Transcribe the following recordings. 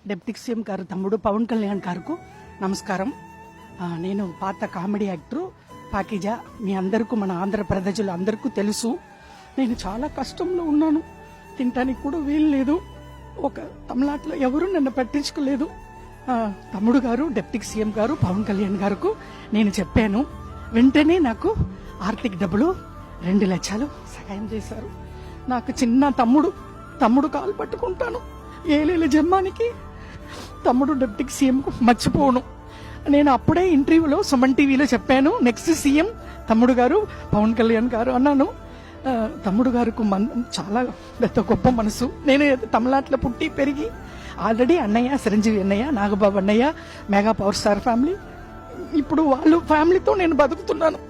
Deputy CM గారు తమ్ముడు పవన్ కళ్యాణ్ గారికి నమస్కారం. నేను పాత కామెడీ యాక్టర్ పాకిజా. మీ అందరికీ, మన ఆంధ్ర ప్రజలు అందరికీ తెలుసు. నేను చాలా కష్టంలో ఉన్నాను. తినటానికి కూడా వీలు లేదు. ఒక తమిళనాడులో ఎవరు నన్ను పట్టించుకోలేదు. తమ్ముడు గారు, డిప్యూటీ సీఎం గారు పవన్ కళ్యాణ్ గారికి నేను చెప్పాను. వెంటనే నాకు ఆర్థిక డబ్బులు 2 లక్షలు సహాయం చేశారు. నాకు చిన్న తమ్ముడు కాలు పట్టుకుంటాను. ఏలేల జన్మానికి తమ్ముడు డిప్యూటీ సీఎంకు మర్చిపోను. నేను అప్పుడే ఇంటర్వ్యూలో సుమన్ టీవీలో చెప్పాను, నెక్స్ట్ సీఎం తమ్ముడు గారు పవన్ కళ్యాణ్ గారు అన్నాను. తమ్ముడు గారికి చాలా పెద్ద గొప్ప మనసు. నేను తమిళనాడులో పుట్టి పెరిగి ఆల్రెడీ అన్నయ్య, చిరంజీవి అన్నయ్య, నాగబాబు అన్నయ్య, మెగా పవర్ స్టార్ ఫ్యామిలీ. ఇప్పుడు వాళ్ళు ఫ్యామిలీతో నేను బతుకుతున్నాను.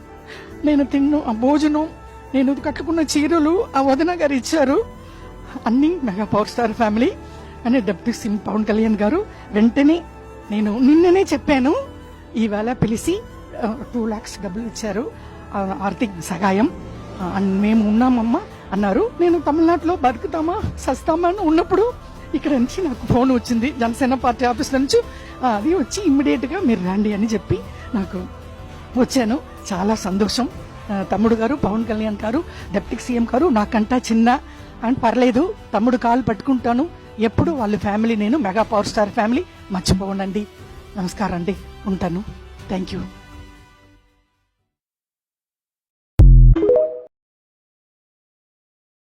నేను తిన్న భోజనం, నేను కట్టుకున్న చీరలు ఆ వదిన గారు ఇచ్చారు. అన్ని మెగా పవర్ స్టార్ ఫ్యామిలీ అని డిప్యూటీ సీఎం పవన్ కళ్యాణ్ గారు వెంటనే, నేను నిన్ననే చెప్పాను, ఈవేళ పిలిచి 2 lakhs డబ్బులు ఇచ్చారు, ఆర్థిక సహాయం. మేము ఉన్నామమ్మా అన్నారు. నేను తమిళనాడులో బతుకుతామా సస్తామా అని ఉన్నప్పుడు ఇక్కడ నుంచి నాకు ఫోన్ వచ్చింది, జనసేన పార్టీ ఆఫీస్ నుంచి. అది వచ్చి ఇమ్మీడియట్ గా మీరు రండి అని చెప్పి నాకు వచ్చాను. చాలా సంతోషం. తమ్ముడు గారు పవన్ కళ్యాణ్ గారు, డిప్యూటీ సీఎం గారు నాకంటా చిన్న అని పర్లేదు, తమ్ముడు కాలు పట్టుకుంటాను ఎప్పుడు. వాళ్ళ ఫ్యామిలీ, నేను మెగా పవర్ స్టార్ ఫ్యామిలీ మర్చిపోనండి. నమస్కారం అండి, ఉంటాను. Thank you.